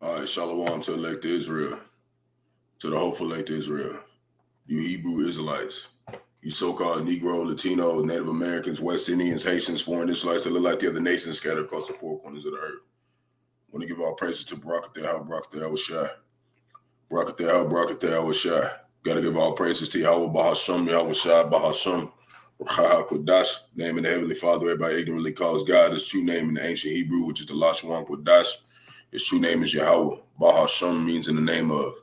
All right, shalom to elect Israel, to the hopeful elect Israel, you Hebrew Israelites, you so-called Negro, Latino, Native Americans, West Indians, Haitians, foreign Israelites that look like the other nations scattered across the four corners of the earth. I want to give all praises to Barak, Yahawashi. Barak, Yahawashi. Got to give all praises to Yahawah, Bahasham, Yahawashi, Bahasham, Qadash, name of the Heavenly Father. Everybody ignorantly calls God his true name in the ancient Hebrew, which is the Lashwan Qadash. His true name is Yahawah. Bahasham means in the name of.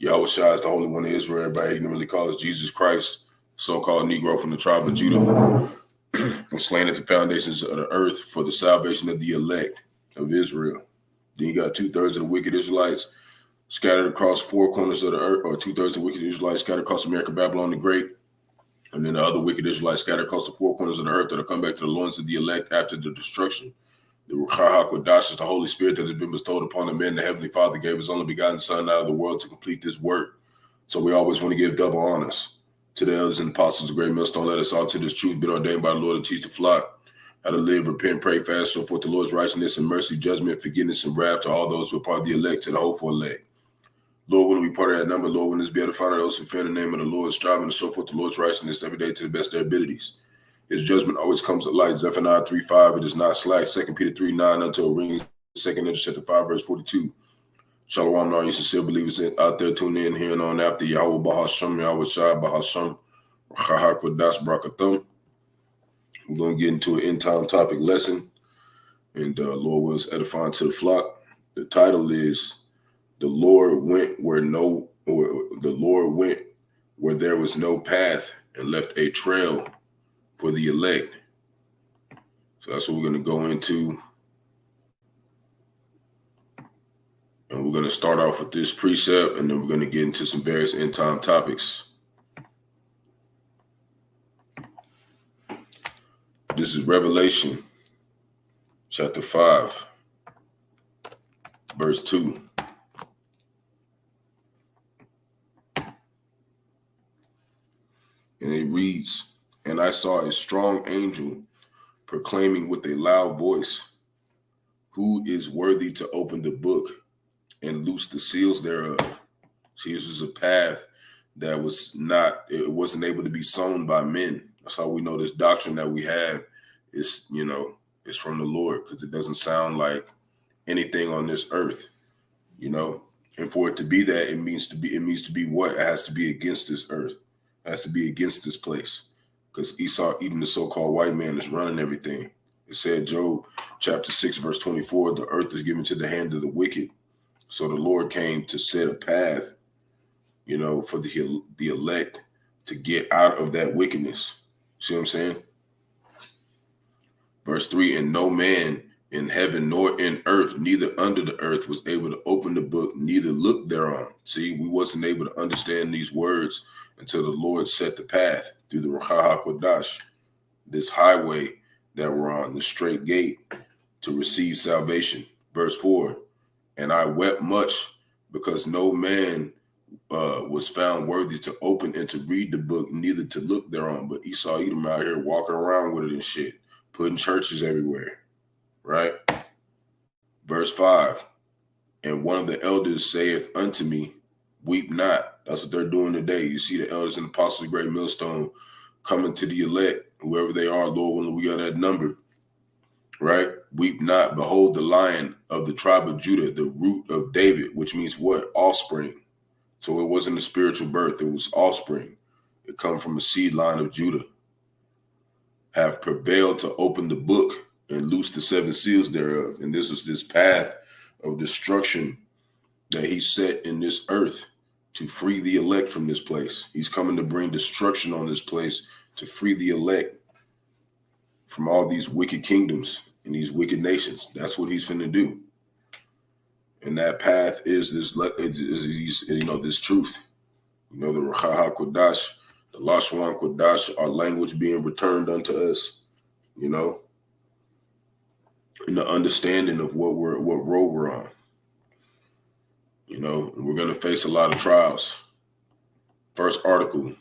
Yahawashi is the Holy One of Israel. Everybody ignorantly calls Jesus Christ, so-called Negro from the tribe of Judah, was slain at the foundations of the earth for the salvation of the elect of Israel. Then you got 2/3 of the wicked Israelites scattered across 4 corners of the earth, or 2/3 of the wicked Israelites scattered across America, Babylon the Great. And then the other wicked Israelites scattered across the 4 corners of the earth that will come back to the loins of the elect after the destruction. The Qadash is the Holy Spirit that has been bestowed upon the men. The Heavenly Father gave his only begotten Son out of the world to complete this work. So we always want to give double honors to the elders and apostles of great millstone. Let us all to this truth been ordained by the Lord to teach the flock how to live, repent, pray, fast, show forth the Lord's righteousness and mercy, judgment, forgiveness, and wrath to all those who are part of the elect, to the hopeful elect. Lord, when we part of that number, Lord, when this be edifying of those who fear the name of the Lord, striving to show forth the Lord's righteousness every day to the best of their abilities. His judgment always comes at light. Zephaniah 3:5, it is not slack. 2 Peter 3:9, until it rings. 2 Chapter 5, verse 42. Shalom, all you sincere believers out there tuning in here and on after Yahawah, Bahasham, Rawchaa, Bahasham, Qadash, Barak, Atham. We're going to get into an end-time topic lesson, and Lord was edifying to the flock. The title is The Lord went where there was no path and left a trail for the elect. So that's what we're going to go into. And we're going to start off with this precept, and then we're going to get into some various end-time topics. This is Revelation chapter 5, verse 2. And it reads, "And I saw a strong angel proclaiming with a loud voice, who is worthy to open the book and loose the seals thereof?" See, this is a path that it wasn't able to be sown by men. That's how we know this doctrine that we have is, is from the Lord, because it doesn't sound like anything on this earth, And for it to be that, it means to be what? It has to be against this earth. It has to be against this place. Because Esau, even the so-called white man, is running everything. It said, Job chapter 6, verse 24, the earth is given to the hand of the wicked. So the Lord came to set a path, for the elect to get out of that wickedness. See what I'm saying? Verse 3, "And no man in heaven nor in earth, neither under the earth, was able to open the book, neither look thereon." See, we wasn't able to understand these words until the Lord set the path through the Qadash, this highway that we're on, the straight gate to receive salvation. Verse 4, "And I wept much because no man was found worthy to open and to read the book, neither to look thereon." But Esau Edom out here walking around with it and shit, putting churches everywhere, right? Verse 5, "And one of the elders saith unto me, weep not." That's what they're doing today. You see the elders and apostles of great millstone coming to the elect, whoever they are, Lord, when we got that number, right? "Weep not, behold the Lion of the tribe of Judah, the root of David," which means what? Offspring. So it wasn't a spiritual birth, it was offspring. It come from a seed line of Judah. "Have prevailed to open the book and loose the 7 seals thereof." And this is this path of destruction that he set in this earth to free the elect from this place. He's coming to bring destruction on this place to free the elect from all these wicked kingdoms and these wicked nations. That's what he's finna do. And that path is this, this truth. The Qadash, the Lashwan Qadash, our language being returned unto us, in the understanding of what road we're on. And we're going to face a lot of trials. First article,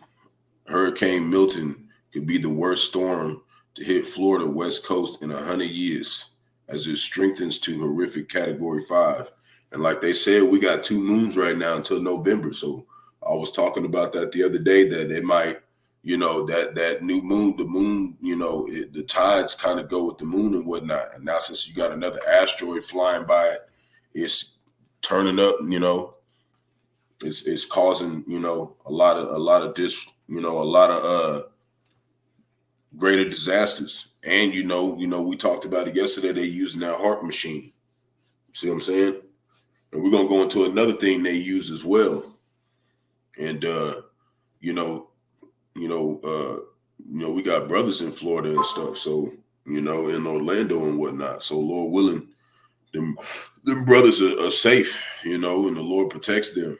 Hurricane Milton could be the worst storm to hit Florida West Coast in 100 years as it strengthens to horrific Category 5. And like they said, we got 2 moons right now until November. So I was talking about that the other day, that it might, that new moon, the moon, the tides kind of go with the moon and whatnot. And now since you got another asteroid flying by it, it's turning up, it's causing, a lot of this, a lot of greater disasters. And, we talked about it yesterday, they using that heart machine. See what I'm saying? And we're going to go into another thing they use as well. And, we got brothers in Florida and stuff. So, in Orlando and whatnot. So Lord willing, them brothers are safe, and the Lord protects them.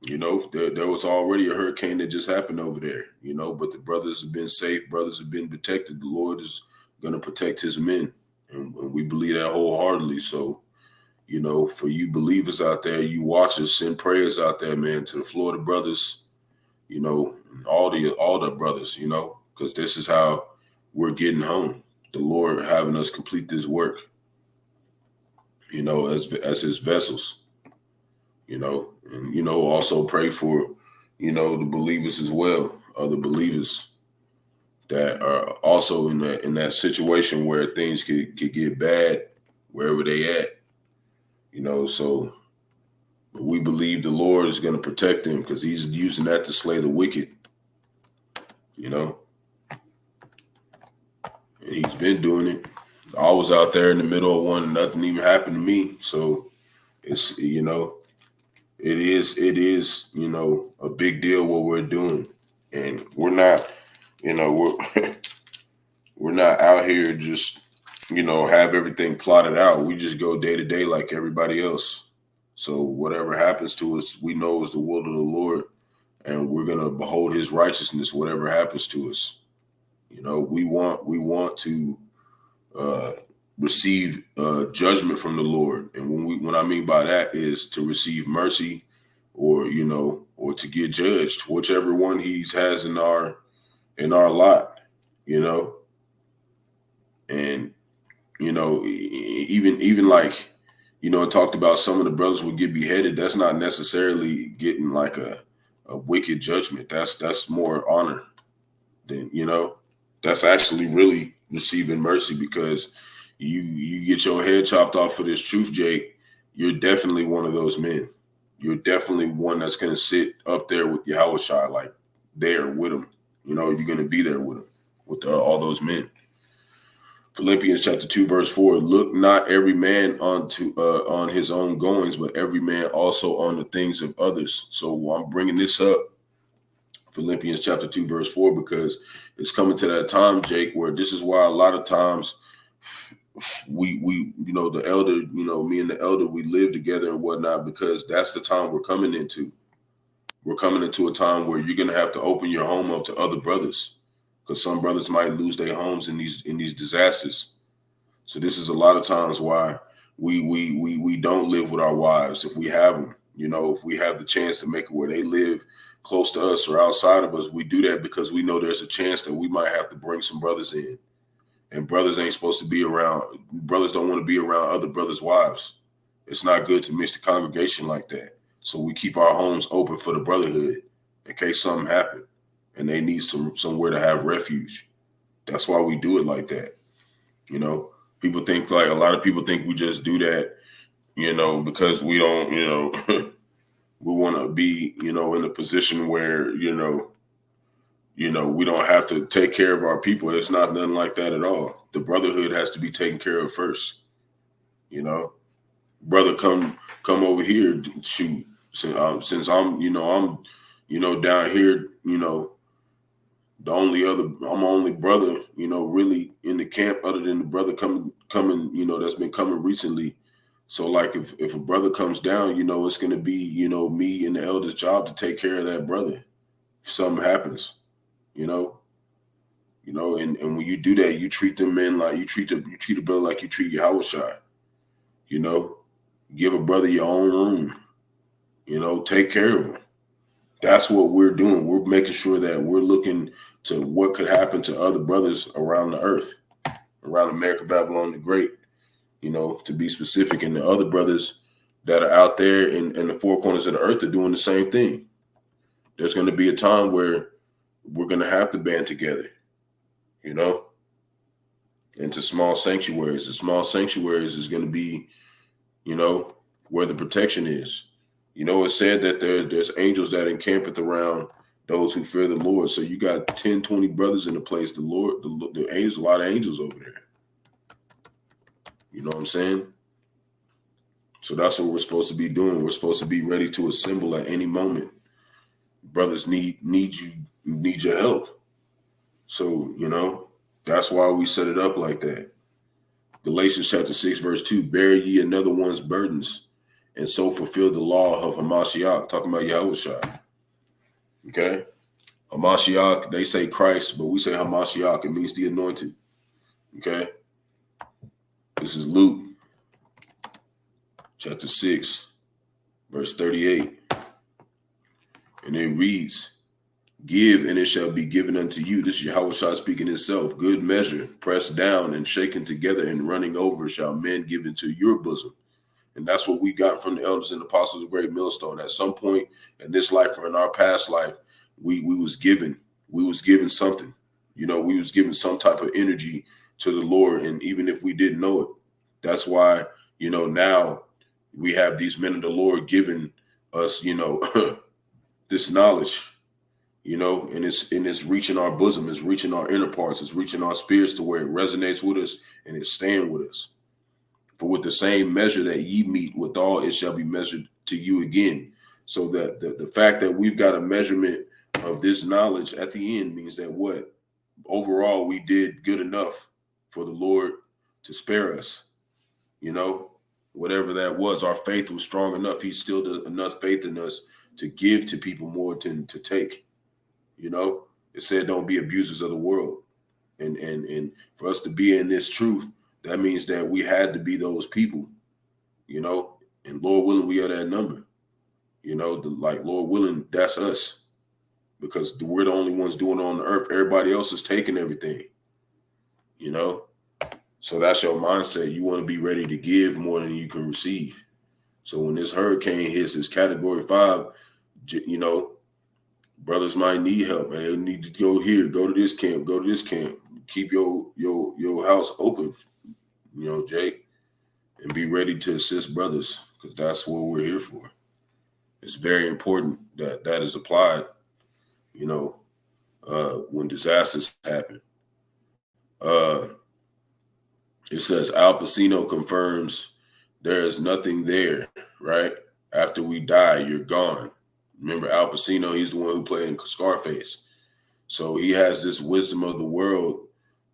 There was already a hurricane that just happened over there, but the brothers have been safe. Brothers have been protected. The Lord is going to protect his men. And we believe that wholeheartedly. So, for you believers out there, you watchers, send prayers out there, man, to the Florida brothers, all the brothers, because this is how we're getting home. The Lord having us complete this work, as his vessels, and, also pray for, the believers as well, other believers that are also in that situation where things could get bad wherever they at, so but we believe the Lord is going to protect them because he's using that to slay the wicked, and he's been doing it. I was out there in the middle of one and nothing even happened to me. So it's, it is, a big deal what we're doing. And we're not, we're not out here just, have everything plotted out. We just go day to day like everybody else. So whatever happens to us, we know is the will of the Lord, and we're going to behold his righteousness, whatever happens to us. We want to receive judgment from the Lord. And what I mean by that is to receive mercy or to get judged, whichever one he has in our lot, and, even like, it talked about some of the brothers would get beheaded. That's not necessarily getting like a wicked judgment. That's more honor than, that's actually really receiving mercy, because you get your head chopped off for this truth, Jake. You're definitely one of those men. You're definitely one that's going to sit up there with Yahawashi, like there with him. You're going to be there with him, with all those men. Philippians chapter 2, verse 4, look not every man on his own goings, but every man also on the things of others. So I'm bringing this up, Philippians chapter 2, verse 4, because it's coming to that time, Jake, where this is why a lot of times we the elder, me and the elder, we live together and whatnot, because that's the time we're coming into. We're coming into a time where you're going to have to open your home up to other brothers, because some brothers might lose their homes in these disasters. So this is a lot of times why we don't live with our wives if we have them. If we have the chance to make it where they live close to us or outside of us, we do that because we know there's a chance that we might have to bring some brothers in. And brothers ain't supposed to be around. Brothers don't want to be around other brothers' wives. It's not good to mix the congregation like that. So we keep our homes open for the brotherhood in case something happened and they need somewhere to have refuge. That's why we do it like that. People think, like, a lot of people think we just do that, because we don't, we want to be, in a position where, we don't have to take care of our people. It's not nothing like that at all. The brotherhood has to be taken care of first. Brother, come over here. Shoot, since I'm, down here, I'm the only brother, really in the camp other than the brother coming, that's been coming recently. So like if a brother comes down, it's going to be, me and the elder's job to take care of that brother if something happens, and when you do that, you treat them men like you treat a brother like you treat Yahawashi, give a brother your own room, take care of him. That's what we're doing. We're making sure that we're looking to what could happen to other brothers around the earth, around America, Babylon the Great, to be specific. And the other brothers that are out there in the four corners of the earth are doing the same thing. There's going to be a time where we're going to have to band together, into small sanctuaries. The small sanctuaries is going to be, where the protection is. It's said that there's angels that encampeth around those who fear the Lord. So you got 10, 20 brothers in the place. The Lord, the angels, a lot of angels over there. You know what I'm saying? So that's what we're supposed to be doing. We're supposed to be ready to assemble at any moment. Brothers need your help. So, that's why we set it up like that. Galatians chapter 6, verse 2, bear ye another one's burdens, and so fulfill the law of Hamashiach, talking about Yahawashi. Okay? Hamashiach, they say Christ, but we say Hamashiach. It means the anointed. Okay? This is Luke chapter 6, verse 38. And it reads, give, and it shall be given unto you. This is Yahawashi speaking himself. Good measure, pressed down and shaken together and running over, shall men give into your bosom. And that's what we got from the elders and apostles of Great Millstone. At some point in this life or in our past life, we was given something. You know, we was given some type of energy to the Lord. And even if we didn't know it, that's why, you know, now we have these men of the Lord giving us, you know, this knowledge. You know, and it's reaching our bosom, it's reaching our inner parts, it's reaching our spirits to where it resonates with us and it's staying with us. For with the same measure that ye meet withal, it shall be measured to you again. So that the fact that we've got a measurement of this knowledge at the end means that what? Overall, we did good enough for the Lord to spare us. You know, whatever that was, our faith was strong enough. He still does enough faith in us to give to people more than to take. You know, it said don't be abusers of the world. And for us to be in this truth, that means that we had to be those people, you know, and Lord willing, we are that number. You know, like Lord willing, that's us. Because we're the only ones doing it on the earth. Everybody else is taking everything, you know. So that's your mindset. You want to be ready to give more than you can receive. So when this hurricane hits, this category 5, you know, brothers might need help, man. You need to go here, go to this camp, go to this camp. Keep your house open, you know, Jake, and be ready to assist brothers, because that's what we're here for. It's very important that that is applied, you know, when disasters happen. It says Al Pacino confirms there is nothing there, right? After we die, you're gone. Remember Al Pacino, he's the one who played in Scarface. So he has this wisdom of the world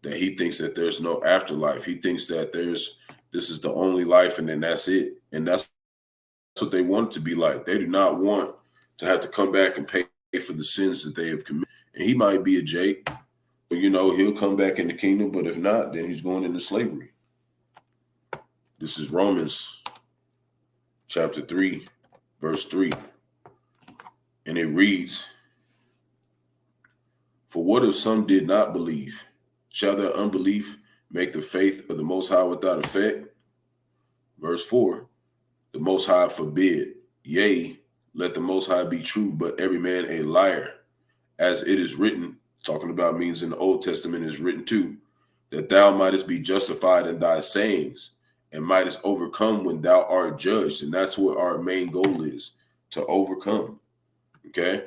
that he thinks that there's no afterlife. He thinks that this is the only life and then that's it. And that's what they want it to be like. They do not want to have to come back and pay for the sins that they have committed. And he might be a Jake, but you know, he'll come back in the kingdom. But if not, then he's going into slavery. This is Romans chapter 3, verse 3. And it reads, for what if some did not believe? Shall their unbelief make the faith of the Most High without effect? Verse 4, the Most High forbid. Yea, let the Most High be true, but every man a liar. As it is written, talking about means in the Old Testament is written too, that thou mightest be justified in thy sayings and mightest overcome when thou art judged. And that's what our main goal is, to overcome. Okay?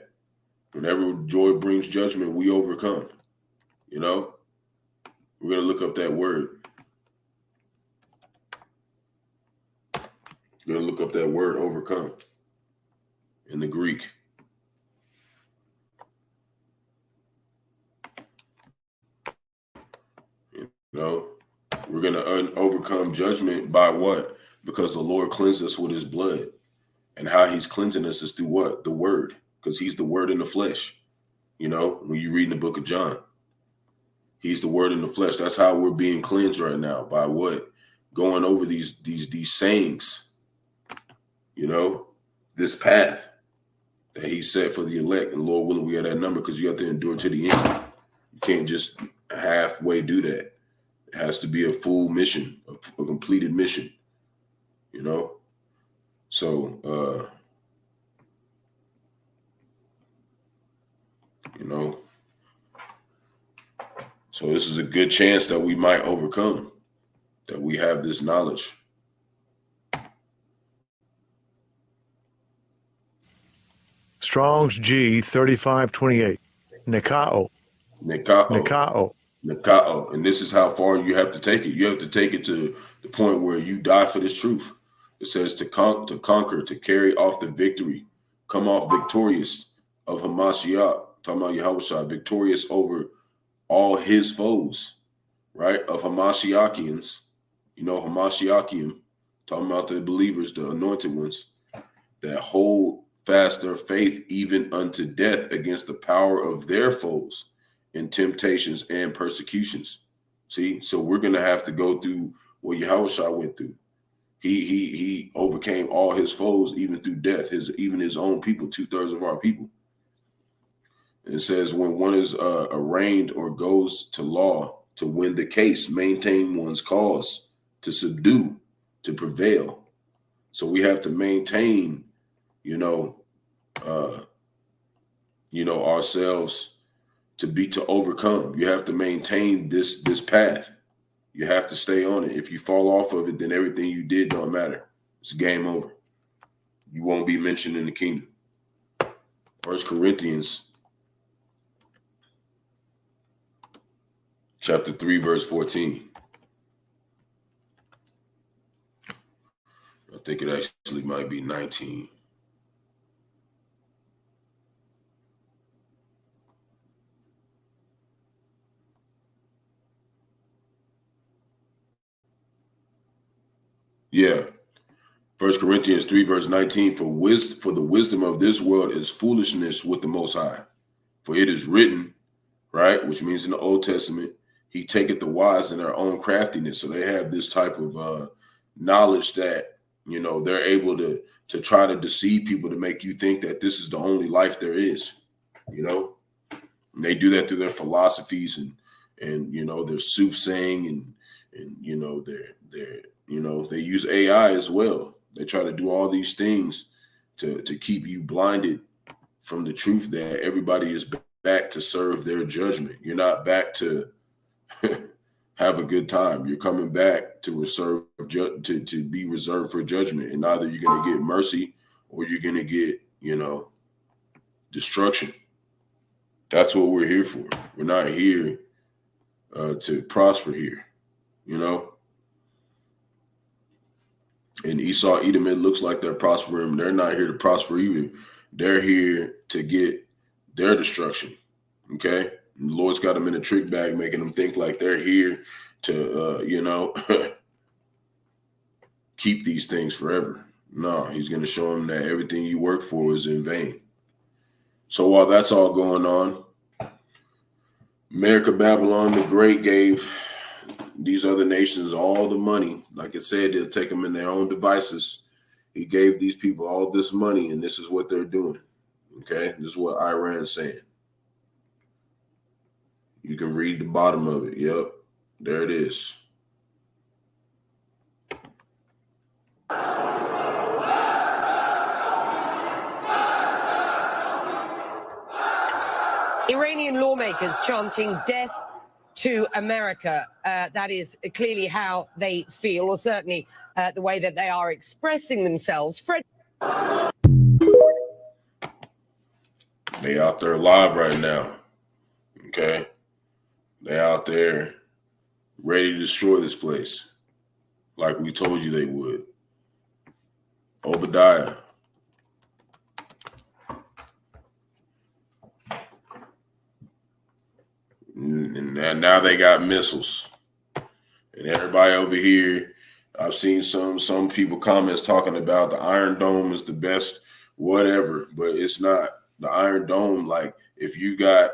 Whenever joy brings judgment, we overcome. You know? We're going to look up that word. We're going to look up that word, overcome, in the Greek. You know? We're going to overcome judgment by what? Because the Lord cleansed us with his blood. And how he's cleansing us is through what? The word. Because he's the word in the flesh. You know, when you read in the book of John, he's the word in the flesh. That's how we're being cleansed right now. By what? Going over these sayings, you know, this path that he set for the elect. And Lord willing, we have that number, because you have to endure to the end. You can't just halfway do that. It has to be a full mission, a completed mission, you know? So, you know, so this is a good chance that we might overcome, that we have this knowledge. Strong's G 3528. Nikao. Nikao. Nikao. Nikao. And this is how far you have to take it. You have to take it to the point where you die for this truth. It says to conquer, to carry off the victory, come off victorious of Hamashiach, talking about Yahawashi, victorious over all his foes, right? Of Hamashiachians, Hamashiachim, talking about the believers, the anointed ones, that hold fast their faith even unto death against the power of their foes in temptations and persecutions. See, so we're going to have to go through what Yahawashi went through. He overcame all his foes, even through death, even his own people, 2/3 of our people. It says when one is arraigned or goes to law to win the case, maintain one's cause, to subdue, to prevail. So we have to maintain, ourselves to overcome. You have to maintain this path. You have to stay on it. If you fall off of it, then everything you did don't matter. It's game over. You won't be mentioned in the kingdom. 1 Corinthians chapter 3, verse 14. I think it actually might be 19. Yeah. 1 Corinthians 3, verse 19, for the wisdom of this world is foolishness with the Most High. For it is written, right, which means in the Old Testament, he taketh the wise in their own craftiness. So they have this type of knowledge that, they're able to try to deceive people to make you think that this is the only life there is, And they do that through their philosophies and their soothsaying and they use AI as well. They try to do all these things to keep you blinded from the truth that everybody is back to serve their judgment. You're not back to have a good time. You're coming back to be reserved for judgment. And either you're going to get mercy or you're going to get, destruction. That's what we're here for. We're not here to prosper here, And Esau, Edom, it looks like they're prospering. They're not here to prosper either. They're here to get their destruction. Okay? And the Lord's got them in a trick bag, making them think like they're here to, keep these things forever. No, he's going to show them that everything you work for is in vain. So while that's all going on, America, Babylon the Great gave these other nations all the money. Like it said, they'll take them in their own devices. He gave these people all this money, and this is what they're doing. Okay, this is what Iran's saying. You can read the bottom of it. Yep, there it is. Iranian lawmakers chanting death to America. That is clearly how they feel, or certainly the way that they are expressing themselves. They out there live right now. Okay. They out there ready to destroy this place like we told you they would. Obadiah. And now they got missiles. And everybody over here, I've seen some people comments talking about the Iron Dome is the best, whatever, but it's not. The Iron Dome, like if you got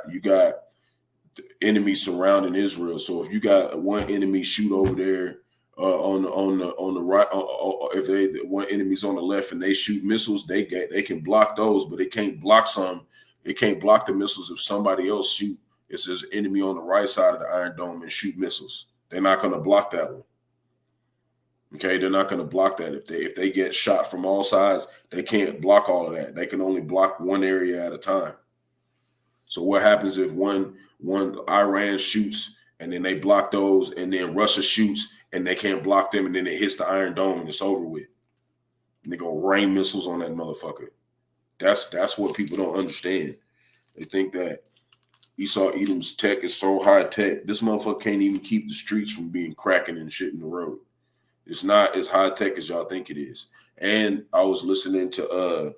enemies surrounding Israel. So if you got one enemy shoot over there on the right, if one enemy's on the left and they shoot missiles, they can block those, but they can't block some. It can't block the missiles if somebody else shoot. It says enemy on the right side of the Iron Dome and shoot missiles. They're not going to block that one. Okay, they're not going to block that. If they get shot from all sides, they can't block all of that. They can only block one area at a time. So what happens if one Iran shoots and then they block those, and then Russia shoots and they can't block them, and then it hits the Iron Dome and it's over with. And they go rain missiles on that motherfucker. That's what people don't understand. They think that Esau Edom's tech is so high tech. This motherfucker can't even keep the streets from being cracking and shit in the road. It's not as high tech as y'all think it is. And I was listening to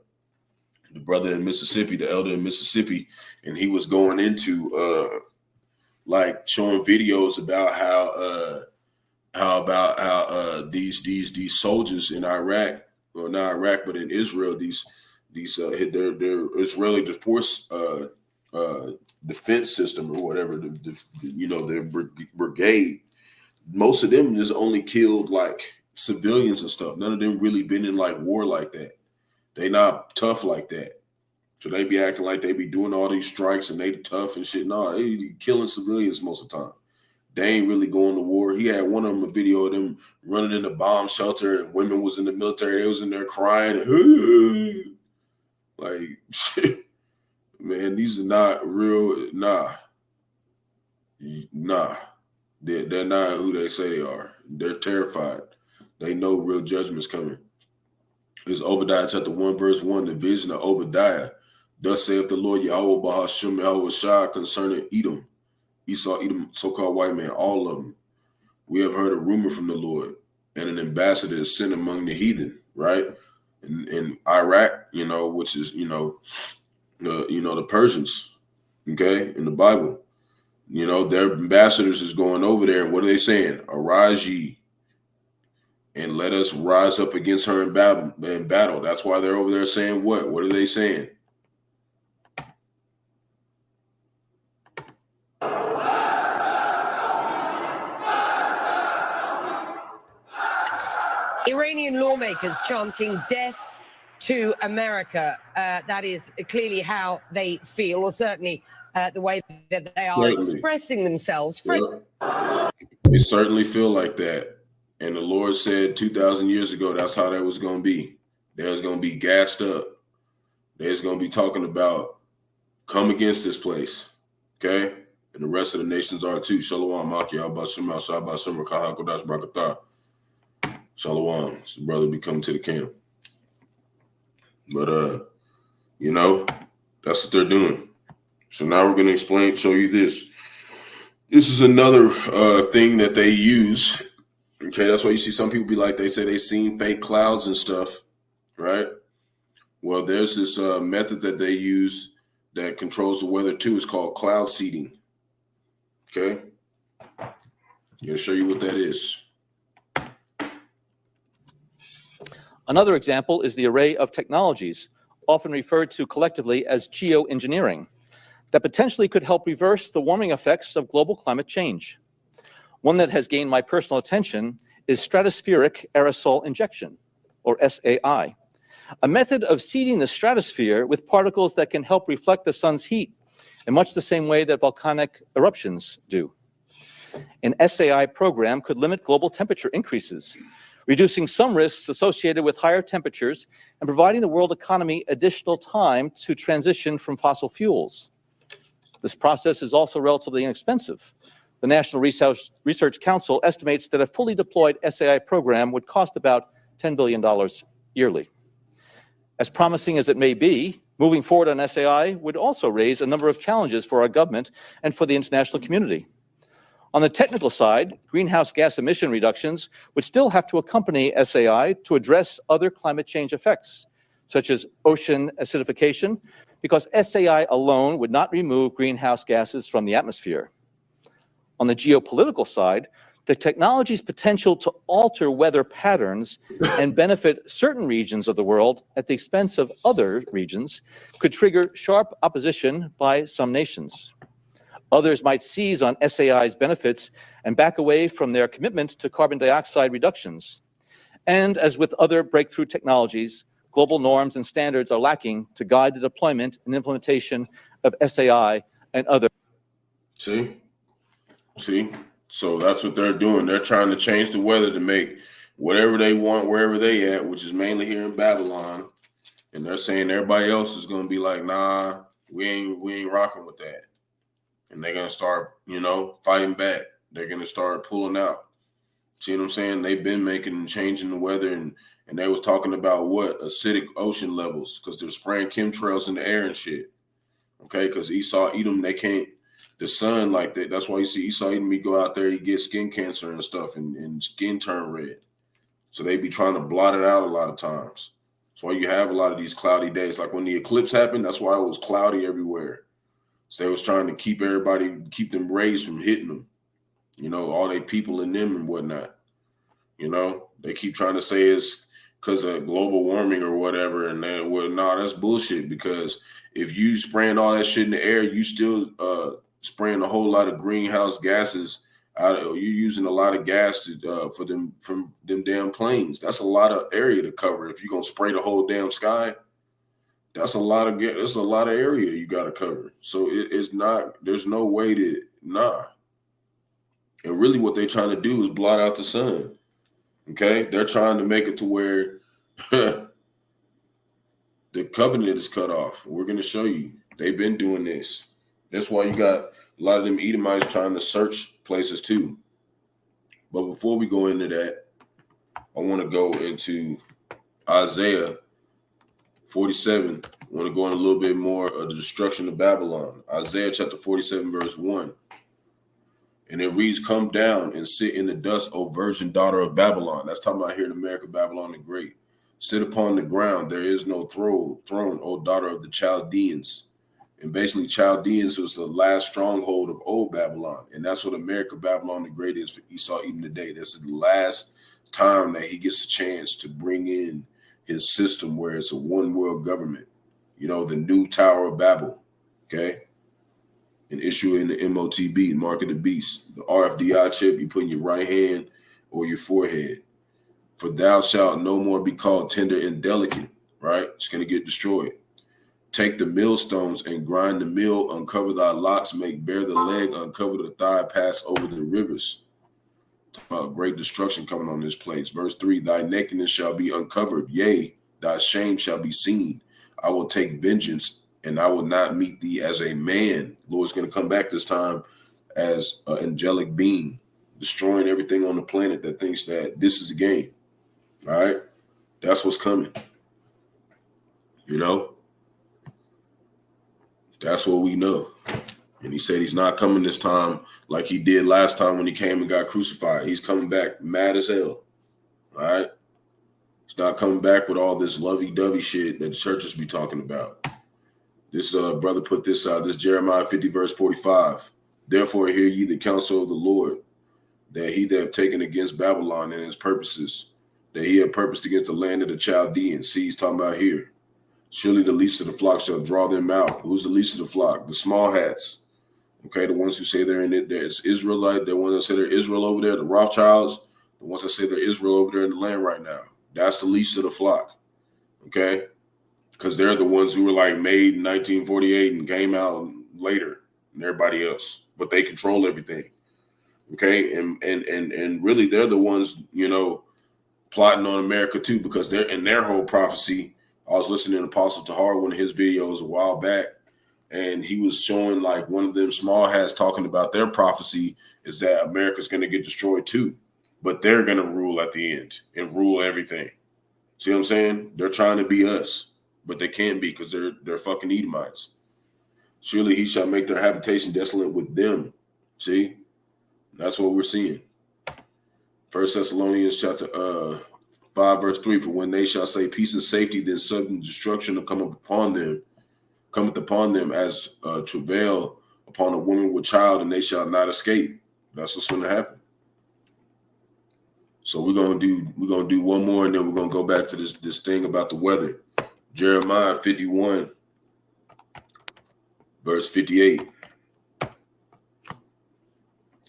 the brother in Mississippi, the elder in Mississippi, and he was going into like showing videos about how How about how these soldiers in Iraq, well not Iraq, but in Israel, these their Israeli force defense system or whatever, their brigade. Most of them just only killed like civilians and stuff. None of them really been in like war like that. They not tough like that. So they be acting like they be doing all these strikes and they tough and shit. No, they be killing civilians most of the time. They ain't really going to war. He had one of them, a video of them running in the bomb shelter, and women was in the military. They was in there crying. And, like, shit. Man, these are not real. Nah. They're not who they say they are. They're terrified. They know real judgment's coming. It's Obadiah chapter 1, verse 1, the vision of Obadiah. Thus saith the Lord Yahawah, Bahasham, Yahawashi concerning Edom. Esau, Edom, so-called white man, all of them. We have heard a rumor from the Lord, and an ambassador is sent among the heathen, right? In Iraq, which is, the Persians, okay, in the Bible. Their ambassadors is going over there. What are they saying? Arise ye, and let us rise up against her in battle. That's why they're over there saying what? What are they saying? Iranian lawmakers chanting death to America. That is clearly how they feel, or certainly the way that they are expressing themselves. Yep. They certainly feel like that. And the Lord said 2,000 years ago, that's how that was going to be. They was going to be gassed up. They was going to be talking about come against this place. Okay? And the rest of the nations are too. Shalom, Maki, Bahasham, Bahasham, Qadash, Barak. Shalom. So brother be coming to the camp. But that's what they're doing. So now we're going to show you this. This is another thing that they use. Okay, that's why you see some people be like, they say they seen fake clouds and stuff, right? Well, there's this method that they use that controls the weather too. It's called cloud seeding. Okay, I'm going to show you what that is. Another example is the array of technologies, often referred to collectively as geoengineering, that potentially could help reverse the warming effects of global climate change. One that has gained my personal attention is stratospheric aerosol injection, or SAI, a method of seeding the stratosphere with particles that can help reflect the sun's heat in much the same way that volcanic eruptions do. An SAI program could limit global temperature increases, reducing some risks associated with higher temperatures and providing the world economy additional time to transition from fossil fuels. This process is also relatively inexpensive. The National Research Council estimates that a fully deployed SAI program would cost about $10 billion yearly. As promising as it may be, moving forward on SAI would also raise a number of challenges for our government and for the international community. On the technical side, greenhouse gas emission reductions would still have to accompany SAI to address other climate change effects, such as ocean acidification, because SAI alone would not remove greenhouse gases from the atmosphere. On the geopolitical side, the technology's potential to alter weather patterns and benefit certain regions of the world at the expense of other regions could trigger sharp opposition by some nations. Others might seize on SAI's benefits and back away from their commitment to carbon dioxide reductions. And as with other breakthrough technologies, global norms and standards are lacking to guide the deployment and implementation of SAI and other. See? So that's what they're doing. They're trying to change the weather to make whatever they want, wherever they at, which is mainly here in Babylon. And they're saying everybody else is going to be like, nah, we ain't rocking with that. And they're going to start, fighting back. They're going to start pulling out. See what I'm saying? They've been changing the weather, and they was talking about what? Acidic ocean levels, because they're spraying chemtrails in the air and shit. Okay, because Esau, Edom, they can't, the sun like that. That's why you see Esau, Edom, he go out there, he gets skin cancer and stuff, and skin turn red. So they be trying to blot it out a lot of times. That's why you have a lot of these cloudy days. Like when the eclipse happened, that's why it was cloudy everywhere. So they was trying to keep them rays from hitting them, all they people in them and whatnot. You know, they keep trying to say it's because of global warming or whatever. And then, well, no, that's bullshit, because if you spraying all that shit in the air, you still spraying a whole lot of greenhouse gases out. You're using a lot of gas to, for them from them damn planes. That's a lot of area to cover. If you're gonna spray the whole damn sky, that's a lot of area you got to cover. So it's not. There's no way to And really, what they're trying to do is blot out the sun. Okay, they're trying to make it to where the covenant is cut off. We're going to show you. They've been doing this. That's why you got a lot of them Edomites trying to search places too. But before we go into that, I want to go into Isaiah 47. I want to go in a little bit more of the destruction of Babylon. Isaiah chapter 47, verse 1. And it reads, "Come down and sit in the dust, O virgin daughter of Babylon." That's talking about here in America, Babylon the Great. "Sit upon the ground, there is no throne, O daughter of the Chaldeans." And basically, Chaldeans was the last stronghold of old Babylon. And that's what America, Babylon the Great is for Esau even today. This is the last time that he gets a chance to bring in his system where it's a one world government. You know, the new Tower of Babel. Okay. And issue in the MOTB, mark of the beast. The RFDI chip you put in your right hand or your forehead. "For thou shalt no more be called tender and delicate," right? It's going to get destroyed. "Take the millstones and grind the mill, uncover thy locks, make bare the leg, uncover the thigh, pass over the rivers." Great destruction coming on this place. Verse 3, "Thy nakedness shall be uncovered, yea, thy shame shall be seen. I will take vengeance, and I will not meet thee as a man." Lord's going to come back this time as an angelic being, destroying everything on the planet that thinks that this is a game. All right? That's what's coming. You know? That's what we know. And he said he's not coming this time like he did last time when he came and got crucified. He's coming back mad as hell. All right? He's not coming back with all this lovey-dovey shit that the churches be talking about. This brother put this out. This Jeremiah 50, verse 45. "Therefore hear ye the counsel of the Lord, that he that have taken against Babylon and his purposes, that he have purposed against the land of the Chaldeans." See, he's talking about here. "Surely the least of the flock shall draw them out." Who's the least of the flock? The small hats. Okay, the ones who say they're in it, there's Israelite, the ones that say they're Israel over there, the Rawchas, the ones that say they're Israel over there in the land right now. That's the least of the flock. Okay? Because they're the ones who were like made in 1948 and came out later than everybody else, but they control everything. Okay, and really they're the ones, you know, plotting on America too, because they're in their whole prophecy. I was listening to Apostle Tahar, one of his videos a while back, and he was showing like one of them small hats talking about their prophecy is that America's going to get destroyed too, but they're going to rule at the end and rule everything. See what I'm saying? They're trying to be us, but they can't be because they're fucking Edomites. "Surely he shall make their habitation desolate with them." See, that's what we're seeing. 1 Thessalonians chapter 5, verse 3, "For when they shall say peace and safety, then sudden destruction will cometh upon them as travail upon a woman with child, and they shall not escape." That's what's going to happen. So we're gonna do one more, and then we're gonna go back to this thing about the weather. Jeremiah 51, verse 58.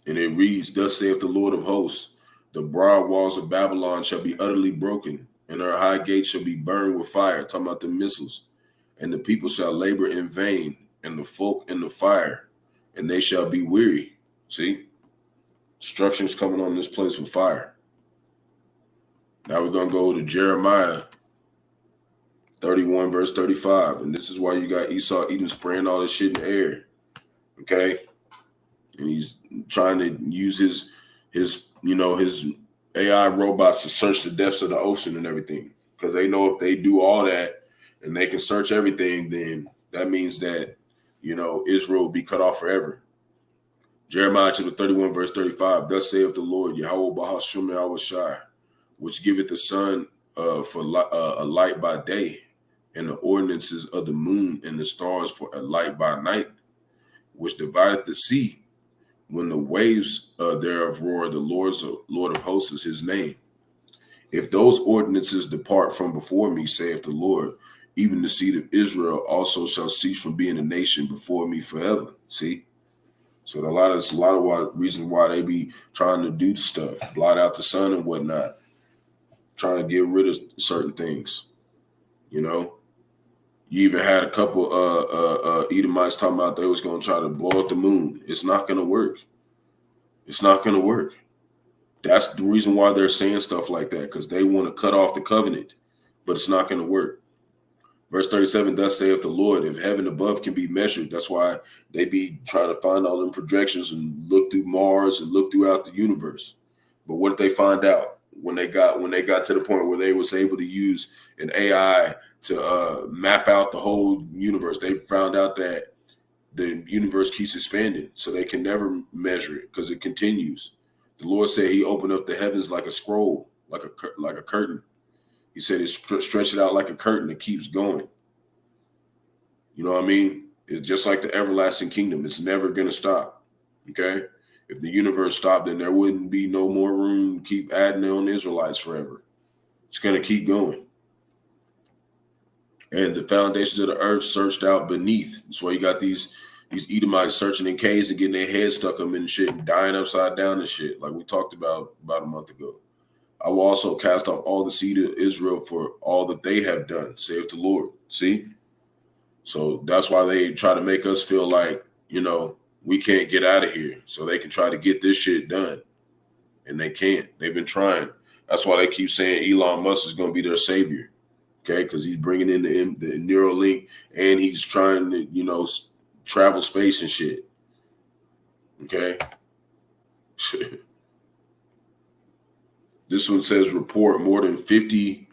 And it reads, "Thus saith the Lord of hosts, the broad walls of Babylon shall be utterly broken, and her high gates shall be burned with fire." Talking about the missiles. "And the people shall labor in vain, and the folk in the fire, and they shall be weary." See? Destruction's coming on this place with fire. Now we're going to go to Jeremiah 31, verse 35. And this is why you got Esau Edom spraying all this shit in the air. Okay? And he's trying to use his AI robots to search the depths of the ocean and everything. Because they know if they do all that and they can search everything, then that means that, Israel will be cut off forever. Jeremiah chapter 31, verse 35. "Thus saith the Lord, Yahawah, Bahasham, Yahawashi, which giveth the sun for a light by day, and the ordinances of the moon and the stars for a light by night, which divideth the sea, when the waves thereof roar. The Lord of hosts is his name." If those ordinances depart from before me, saith the Lord, even the seed of Israel also shall cease from being a nation before me forever. See? So a lot of reasons why they be trying to do stuff, blot out the sun and whatnot, trying to get rid of certain things. You know, you even had a couple Edomites talking about they was going to try to blow up the moon. It's not going to work. It's not going to work. That's the reason why they're saying stuff like that, because they want to cut off the covenant, but it's not going to work. Verse 37, thus saith the Lord, if heaven above can be measured, that's why they be trying to find all them projections and look through Mars and look throughout the universe. But what did they find out when they got to the point where they was able to use an AI to map out the whole universe? They found out that the universe keeps expanding, so they can never measure it because it continues. The Lord said he opened up the heavens like a scroll, like a curtain. He said it stretched it out like a curtain. It keeps going. You know what I mean? It's just like the everlasting kingdom. It's never going to stop. Okay? If the universe stopped, then there wouldn't be no more room to keep adding on Israelites forever. It's going to keep going. And the foundations of the earth searched out beneath. That's why you got these Edomites searching in caves and getting their heads stuck them in shit and dying upside down and shit, like we talked about a month ago. I will also cast off all the seed of Israel for all that they have done, saith the Lord. See? So that's why they try to make us feel like, you know, we can't get out of here. So they can try to get this shit done. And they can't. They've been trying. That's why they keep saying Elon Musk is going to be their savior. Okay? Because he's bringing in the Neuralink and he's trying to, you know, travel space and shit. Okay? This one says report more than 50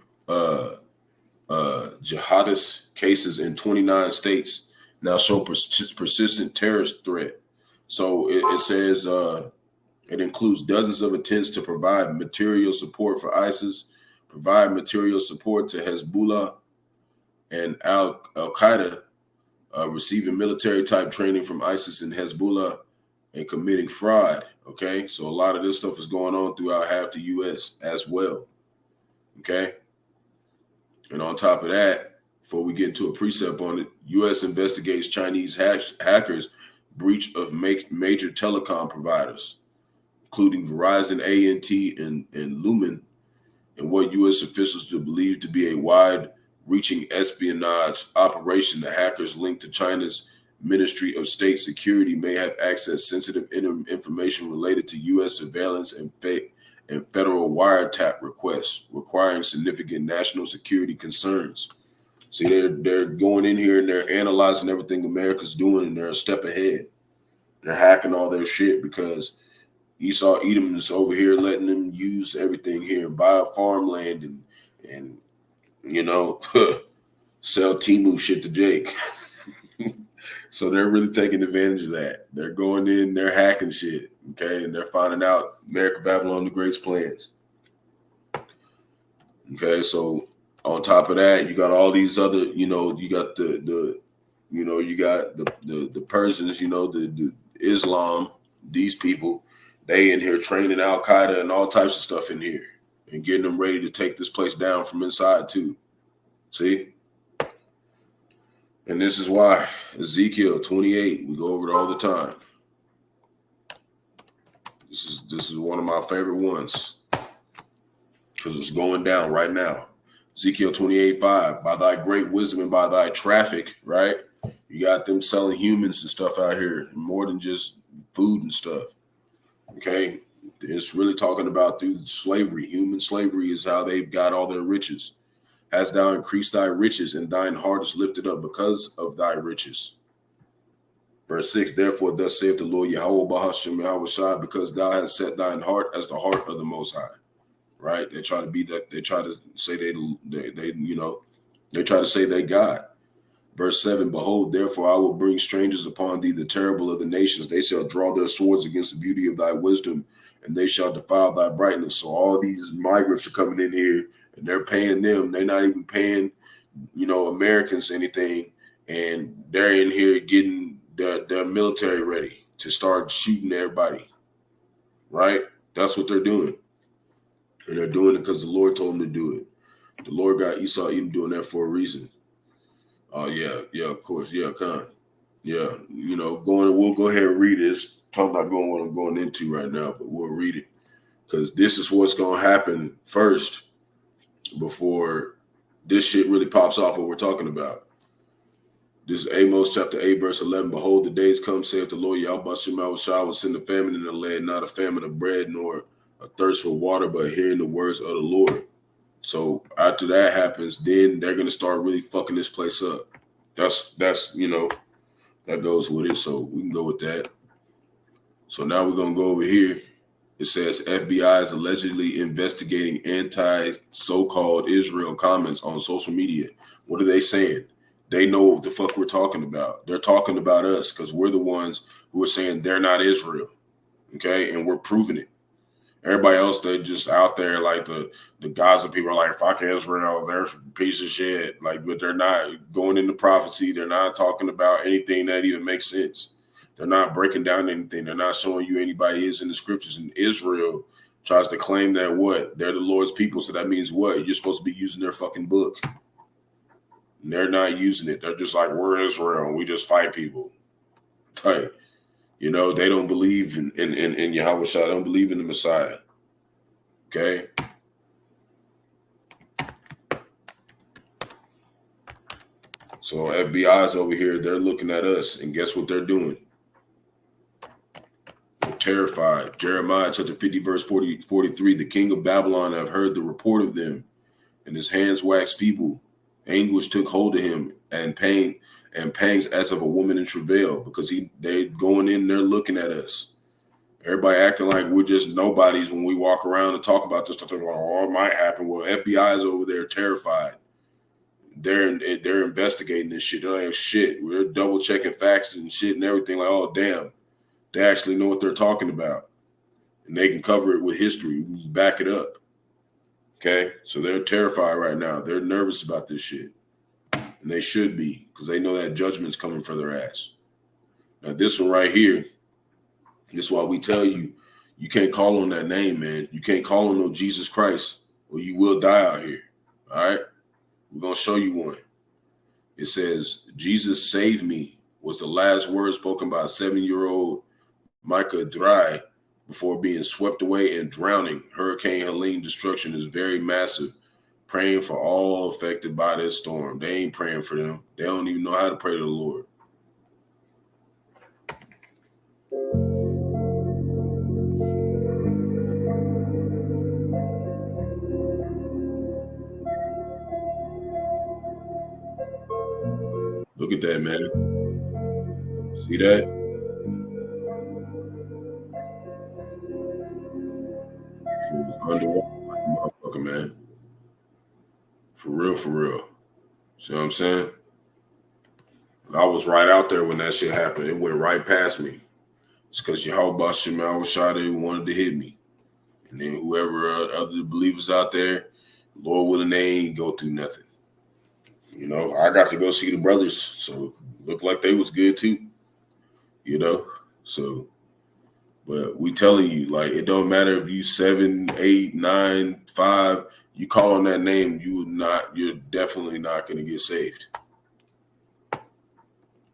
jihadist cases in 29 states now show persistent terrorist threat. So it says it includes dozens of attempts to provide material support for ISIS, provide material support to Hezbollah and Al-Qaeda, receiving military type training from ISIS and Hezbollah, and committing fraud. Okay, so a lot of this stuff is going on throughout half the U.S. as well. Okay, and on top of that, before we get into a precept on it, U.S. investigates Chinese hackers breach of major telecom providers, including Verizon, AT&T, and Lumen, and what U.S. officials believe to be a wide-reaching espionage operation. The hackers linked to China's Ministry of State Security may have accessed sensitive information related to U.S. surveillance and federal wiretap requests, requiring significant national security concerns. See, they're going in here and they're analyzing everything America's doing, and they're a step ahead. They're hacking all their shit because Esau Edom is over here letting them use everything here, buy farmland and you know, sell Temu shit to Jake. So they're really taking advantage of that. They're going in, they're hacking shit, okay? And they're finding out America Babylon the Great's plans. Okay, so on top of that, you got all these other, you know, you got the Persians, you know, the Islam, these people, they in here training Al-Qaeda and all types of stuff in here and getting them ready to take this place down from inside too. See? And this is why Ezekiel 28, we go over it all the time. This is one of my favorite ones because it's going down right now. Ezekiel 28:5, by thy great wisdom and by thy traffic, right? You got them selling humans and stuff out here, more than just food and stuff. Okay, it's really talking about through slavery. Human slavery is how they've got all their riches. Hast thou increased thy riches, and thine heart is lifted up because of thy riches. Verse 6, therefore thus saith the Lord Yahawah, Bahasham, Yahawashi, because thou hast set thine heart as the heart of the Most High. Right? They try to be that. They try to say they you know, they try to say they God. Verse 7, behold, therefore I will bring strangers upon thee, the terrible of the nations. They shall draw their swords against the beauty of thy wisdom, and they shall defile thy brightness. So all these migrants are coming in here, and they're paying them. They're not even paying, you know, Americans anything, and they're in here getting their military ready to start shooting everybody. Right? That's what they're doing. And they're doing it because the Lord told them to do it. The Lord got Esau even doing that for a reason. Oh, yeah, of course. Yeah, Con. Yeah, we'll go ahead and read this. I'm not going what I'm going into right now, but we'll read it. Because this is what's going to happen first before this shit really pops off what we're talking about. This is Amos chapter 8, verse 11. Behold, the days come, saith the Lord Yahawashi will send a famine in the land, not a famine of bread, nor a thirst for water, but hearing the words of the Lord. So after that happens, then they're going to start really fucking this place up. That's that goes with it. So we can go with that. So now we're going to go over here. It says FBI is allegedly investigating anti-so-called Israel comments on social media. What are they saying? They know what the fuck we're talking about. They're talking about us because we're the ones who are saying they're not Israel. Okay? And we're proving it. Everybody else, they just out there like the Gaza people are like, fuck Israel, they're a piece of shit. Like, but they're not going into prophecy. They're not talking about anything that even makes sense. They're not breaking down anything. They're not showing you anybody is in the scriptures. And Israel tries to claim that what? They're the Lord's people. So that means what? You're supposed to be using their fucking book. And they're not using it. They're just like, we're Israel and we just fight people. Like, they don't believe in Yahawashi. They don't believe in the Messiah. Okay? So FBI's over here. They're looking at us. And guess what they're doing? They're terrified. Jeremiah chapter 50, verse 43. The king of Babylon have heard the report of them, and his hands waxed feeble. Anguish took hold of him, and pangs as of a woman in travail, because they going in there looking at us. Everybody acting like we're just nobodies when we walk around and talk about this stuff. Oh, it might happen. Well, FBI is over there terrified. They're investigating this shit. They're like, shit, we're double checking facts and shit and everything. Like, oh, damn. They actually know what they're talking about. And they can cover it with history, back it up. Okay? So they're terrified right now. They're nervous about this shit. And they should be, because they know that judgment's coming for their ass. Now, this one right here, this is why we tell you, you can't call on that name, man. You can't call on no Jesus Christ, or you will die out here. All right? We're going to show you one. It says, Jesus saved me was the last word spoken by a 7-year-old Micah Dry before being swept away and drowning. Hurricane Helene destruction is very massive. Praying for all affected by this storm. They ain't praying for them. They don't even know how to pray to the Lord. Look at that, man. See that? She was underwater like a motherfucker, man. For real, for real. See what I'm saying? I was right out there when that shit happened. It went right past me. It's because Yahawah was shot and wanted to hit me. And then whoever other believers out there, Lord willing, they ain't go through nothing. I got to go see the brothers, so it looked like they was good too. So, but we telling you, like, it don't matter if you 7, 8, 9, 5, you call on that name, you're definitely not going to get saved.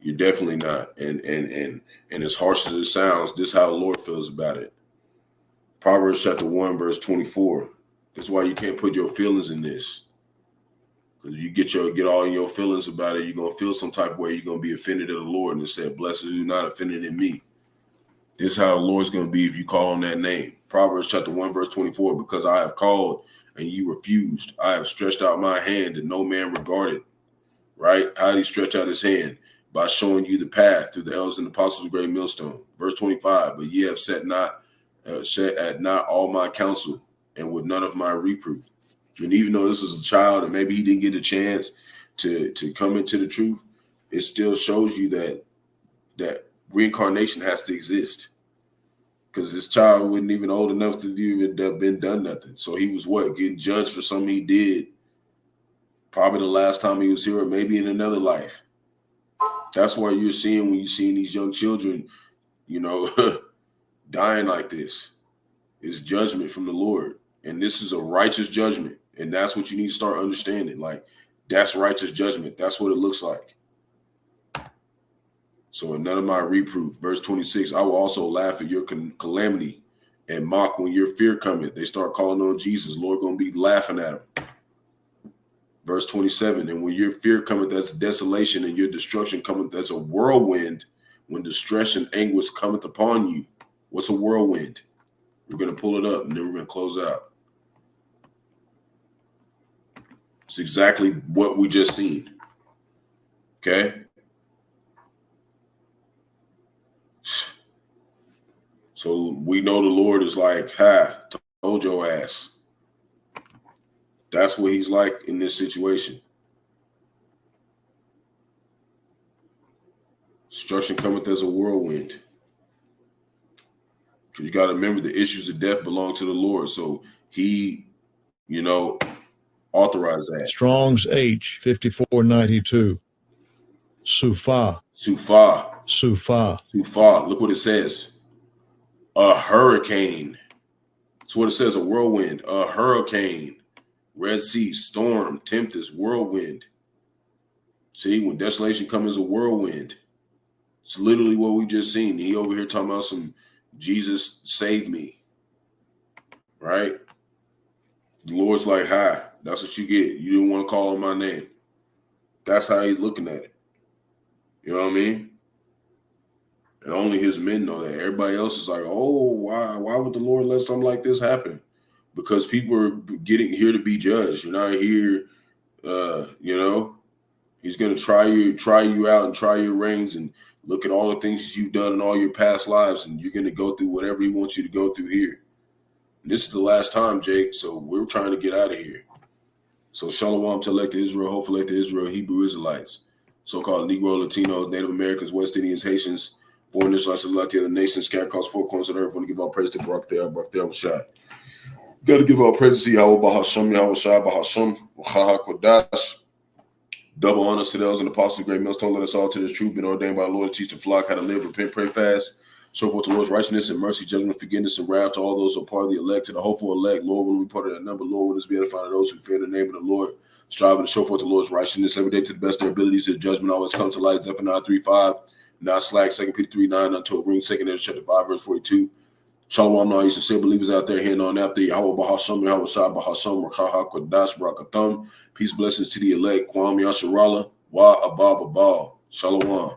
You're definitely not. And as harsh as it sounds, this is how the Lord feels about it. Proverbs chapter 1, verse 24. That's why you can't put your feelings in this. Because you get all your feelings about it, you're going to feel some type of way, you're going to be offended at the Lord. And it said, blessed are you not offended in me. This is how the Lord's going to be if you call on that name. Proverbs chapter 1, verse 24, because I have called and you refused. I have stretched out my hand and no man regarded. Right? How did he stretch out his hand? By showing you the path through the elders and apostles of great millstone. Verse 25, but ye have set at not all my counsel and with none of my reproof. And even though this was a child and maybe he didn't get a chance to come into the truth, it still shows you that reincarnation has to exist. Because this child wasn't even old enough to have been done nothing. So he was getting judged for something he did probably the last time he was here, or maybe in another life. That's why you're seeing when you're seeing these young children, dying like this. It's judgment from the Lord. And this is a righteous judgment. And that's what you need to start understanding. Like, that's righteous judgment. That's what it looks like. So in none of my reproof, verse 26, I will also laugh at your calamity and mock when your fear cometh. They start calling on Jesus. Lord going to be laughing at them. Verse 27, and when your fear cometh, that's desolation, and your destruction cometh, that's a whirlwind, when distress and anguish cometh upon you. What's a whirlwind? We're going to pull it up, and then we're going to close out. It's exactly what we just seen. Okay? So we know the Lord is like, ha, told your ass. That's what he's like in this situation. Destruction cometh as a whirlwind. Because you got to remember the issues of death belong to the Lord. So he, authorized that. Strong's H 5492. Sufa. Sufa. Sufa. Sufa. Look what it says. A hurricane. That's what it says, a whirlwind. A hurricane. Red Sea, storm, tempest, whirlwind. See, when desolation comes as a whirlwind, it's literally what we just seen. He over here talking about some Jesus save me, right? The Lord's like, hi, that's what you get. You didn't want to call on my name. That's how he's looking at it. You know what I mean? And only his men know that. Everybody else is like, oh, why would the Lord let something like this happen? Because people are getting here to be judged. You're not here, he's going to try you out and try your reigns and look at all the things you've done in all your past lives, and you're going to go through whatever he wants you to go through here. And this is the last time, Jake, so we're trying to get out of here. So shalom to elect Israel, hopefully elect Israel, Hebrew Israelites, so-called Negro, Latino, Native Americans, West Indians, Haitians, foreign Israelites, and the other nations, scattered across four corners of the earth. Want to give all praise to Barak, Rawchaa. Got to give all praise to Yahawah, Bahasham, Yahawashi, Bahasham, Qadash. Double honors to those and apostles, great millstone, led us all to this truth, been ordained by the Lord to teach the flock how to live, repent, pray fast, show forth the Lord's righteousness and mercy, judgment, forgiveness, and wrath to all those who are part of the elect, to the hopeful elect. Lord, when we part of that number, Lord, when it's be edified of those who fear the name of the Lord, striving to show forth the Lord's righteousness every day to the best of their abilities. His judgment always comes to light. Zephaniah 3:5, not slack. 2 Peter 3:9, unto a ring. 2 Ezra chapter 5, verse 42. Shalom, all you sincere believers out there hearing on after Yahawah, Bahasham, Yahawashi, Bahasham, Qadash, Barak, Atham. Peace, blessings to the elect. Kwam Yasharallah, Wa Abab Abal. Shalom.